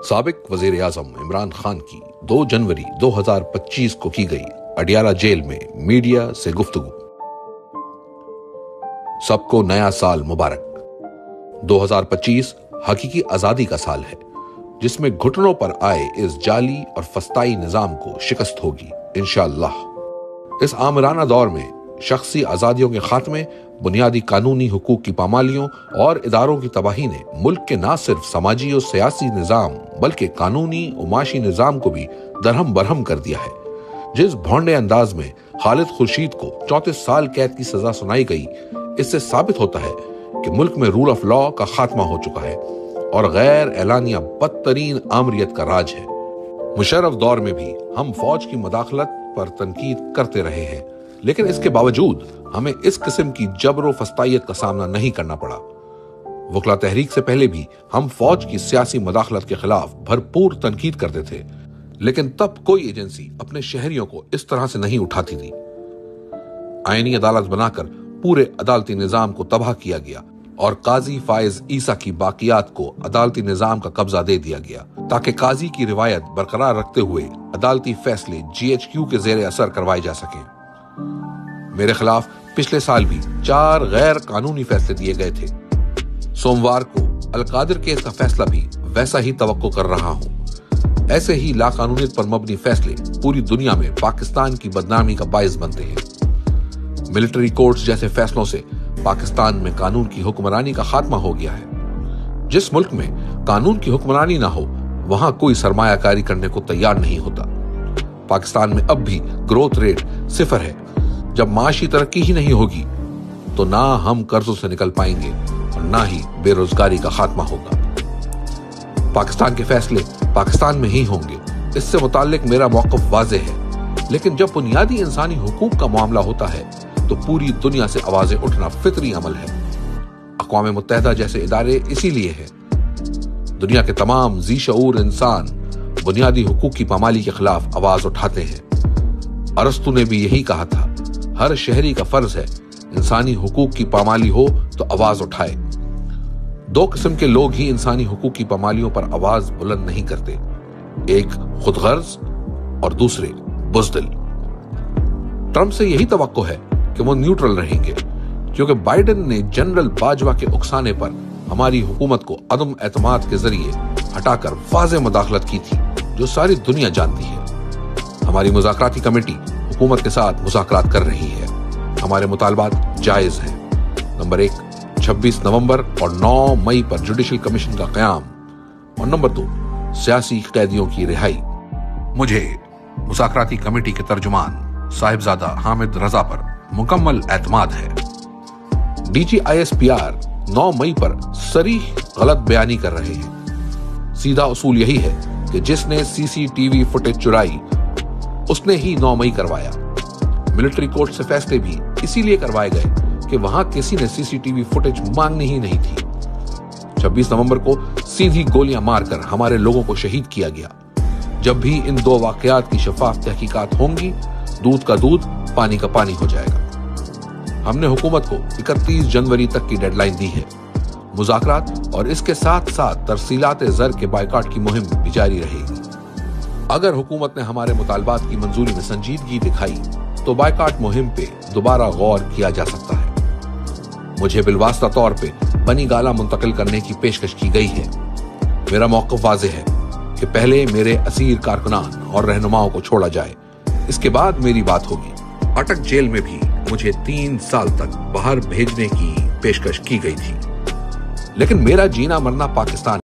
سابق وزیر اعظم عمران خان کی 2 جنوری 2025 کو کی گئی اڈیالہ جیل میں میڈیا سے گفتگو۔ سب کو نیا سال مبارک۔ 2025 حقیقی آزادی کا سال ہے، جس میں گھٹنوں پر آئے اس جعلی اور فسطائی نظام کو شکست ہوگی انشاءاللہ۔ اس آمرانہ دور میں شخصی آزادیوں کے خاتمے، بنیادی قانونی حقوق کی پامالیوں اور اداروں کی تباہی نے ملک کے نہ صرف سماجی اور سیاسی نظام بلکہ قانونی و معاشی نظام کو بھی درہم برہم کر دیا ہے۔ جس بھونڈے انداز میں خالد خورشید کو 34 سال قید کی سزا سنائی گئی، اس سے ثابت ہوتا ہے کہ ملک میں رول آف لا کا خاتمہ ہو چکا ہے اور غیر اعلانیہ بدترین آمریت کا راج ہے۔ مشرف دور میں بھی ہم فوج کی مداخلت پر تنقید کرتے رہے ہیں، لیکن اس کے باوجود ہمیں اس قسم کی جبر و فسطائیت کا سامنا نہیں کرنا پڑا۔ وکلا تحریک سے پہلے بھی ہم فوج کی سیاسی مداخلت کے خلاف بھرپور تنقید کرتے تھے، لیکن تب کوئی ایجنسی اپنے شہریوں کو اس طرح سے نہیں اٹھاتی تھی۔ آئینی عدالت بنا کر پورے عدالتی نظام کو تباہ کیا گیا اور قاضی فائز عیسیٰ کی باقیات کو عدالتی نظام کا قبضہ دے دیا گیا تاکہ قاضی کی روایت برقرار رکھتے ہوئے عدالتی فیصلے GHQ کے زیر اثر کروائے جا سکیں۔ میرے خلاف پچھلے سال بھی 4 غیر قانونی فیصلے دیے گئے تھے۔ سوموار کو القادر کیس کا فیصلہ بھی ویسا ہی توقع کر رہا ہوں۔ ایسے ہی لاقانونیت پر مبنی فیصلے پوری دنیا میں پاکستان کی بدنامی کا باعث بنتے ہیں۔ ملٹری کورٹس جیسے فیصلوں سے پاکستان میں قانون کی حکمرانی کا خاتمہ ہو گیا ہے۔ جس ملک میں قانون کی حکمرانی نہ ہو، وہاں کوئی سرمایہ کاری کرنے کو تیار نہیں ہوتا۔ پاکستان میں اب بھی گروتھ ریٹ 0 ہے۔ جب معاشی ترقی ہی نہیں ہوگی تو نہ ہم قرضوں سے نکل پائیں گے اور نہ ہی بے روزگاری کا خاتمہ ہوگا۔ پاکستان کے فیصلے پاکستان میں ہی ہوں گے، اس سے متعلق میرا موقف واضح ہے، لیکن جب بنیادی انسانی حقوق کا معاملہ ہوتا ہے تو پوری دنیا سے آوازیں اٹھنا فطری عمل ہے۔ اقوام متحدہ جیسے ادارے اسی لیے ہیں۔ دنیا کے تمام ذی شعور انسان بنیادی حقوق کی پامالی کے خلاف آواز اٹھاتے ہیں۔ ارسطو نے بھی یہی کہا تھا، ہر شہری کا فرض ہے انسانی حقوق کی پامالی ہو تو آواز اٹھائے۔ 2 قسم کے لوگ ہی انسانی حقوق کی پامالیوں پر آواز بلند نہیں کرتے، ایک خود غرض اور دوسرے بزدل۔ ٹرمپ سے یہی توقع ہے کہ وہ نیوٹرل رہیں گے، کیونکہ بائیڈن نے جنرل باجوہ کے اکسانے پر ہماری حکومت کو عدم اعتماد کے ذریعے ہٹا کر واضح مداخلت کی تھی، جو ساری دنیا جانتی ہے۔ ہماری مذاکراتی کمیٹی حکومت کے ساتھ مذاکرات کر رہی ہے۔ ہمارے مطالبات جائز ہیں۔ نمبر 1، 26 نومبر اور 9 مئی پر جوڈیشل کمیشن کا قیام، اور نمبر 2، سیاسی قیدیوں کی رہائی۔ مجھے مذاکراتی کمیٹی کے ترجمان صاحبزادہ حامد رضا پر مکمل اعتماد ہے۔ DGISPR 9 مئی پر صریح غلط بیانی کر رہے ہیں۔ سیدھا اصول یہی ہے کہ جس نے CCTV فوٹیج چرائی اس نے ہی 9 مئی کروایا۔ ملٹری کورٹ سے فیصلے بھی اسی لیے کروائے گئے کہ وہاں کسی نے CCTV فوٹیج مانگنی ہی نہیں تھی۔ 26 نومبر کو سیدھی گولیاں مار کر ہمارے لوگوں کو شہید کیا گیا۔ جب بھی ان 2 واقعات کی شفاف تحقیقات ہوں گی، دودھ کا دودھ، پانی کا پانی ہو جائے گا۔ ہم نے حکومت کو 31 جنوری تک کی ڈیڈ لائن دی ہے۔ مذاکرات اور اس کے ساتھ ساتھ ترسیلات زر کے بائیکاٹ کی مہم بھی جاری رہے گی۔ اگر حکومت نے ہمارے مطالبات کی منظوری میں سنجیدگی دکھائی تو بائیکاٹ مہم پہ دوبارہ غور کیا جا سکتا ہے۔ مجھے بالواسطہ طور پہ بنی گالہ منتقل کرنے کی پیشکش کی گئی ہے۔ میرا موقف واضح ہے کہ پہلے میرے اسیر کارکنان اور رہنماؤں کو چھوڑا جائے، اس کے بعد میری بات ہوگی۔ اٹک جیل میں بھی مجھے 3 سال تک باہر بھیجنے کی پیشکش کی گئی تھی، لیکن میرا جینا مرنا پاکستان